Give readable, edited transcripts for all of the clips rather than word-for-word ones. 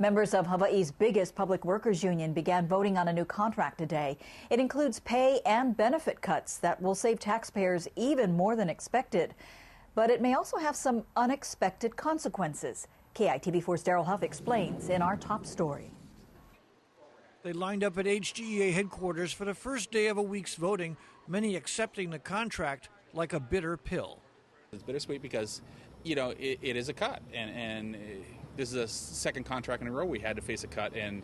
Members of Hawaii's biggest public workers union began voting on a new contract today. It includes pay and benefit cuts that will save taxpayers even more than expected. But it may also have some unexpected consequences. KITV4's Daryl Huff explains in our top story. They lined up at HGEA headquarters for the first day of a week's voting, many accepting the contract like a bitter pill. It's bittersweet because, you know, it is a cut, and this is a second contract in a row we had to face a cut, and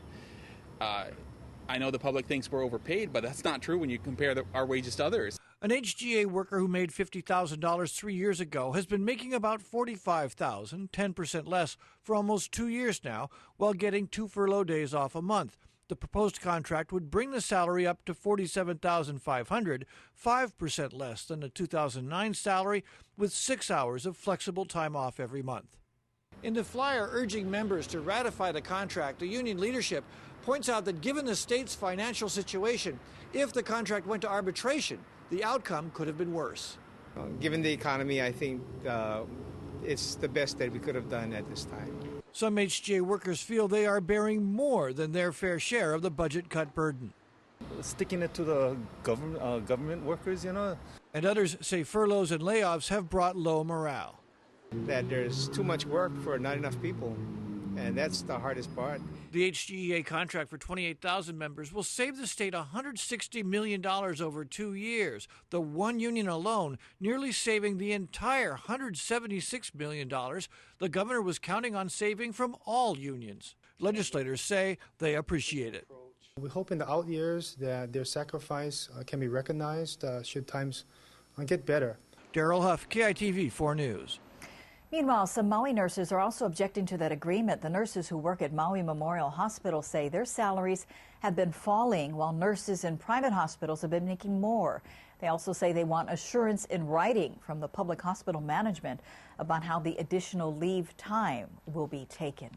I know the public thinks we're overpaid, but that's not true when you compare our wages to others. An HGA worker who made $50,000 3 years ago has been making about $45,000, 10% less, for almost 2 years now, while getting 2 furlough days off a month. The proposed contract would bring the salary up to $47,500, 5% less than the 2009 salary, with 6 hours of flexible time off every month. In the flyer urging members to ratify the contract, the union leadership points out that given the state's financial situation, if the contract went to arbitration, the outcome could have been worse. Given the economy, I think it's the best that we could have done at this time. Some HGA workers feel they are bearing more than their fair share of the budget cut burden. Sticking it to the government workers, you know. And others say furloughs and layoffs have brought low morale. That there's too much work for not enough people, and that's the hardest part. The HGEA contract for 28,000 members will save the state $160 million over 2 years, the one union alone nearly saving the entire $176 million the governor was counting on saving from all unions. Legislators say they appreciate it. We hope in the out years that their sacrifice can be recognized should times get better. Daryl Huff, KITV 4 News. Meanwhile, some Maui nurses are also objecting to that agreement. The nurses who work at Maui Memorial Hospital say their salaries have been falling while nurses in private hospitals have been making more. They also say they want assurance in writing from the public hospital management about how the additional leave time will be taken.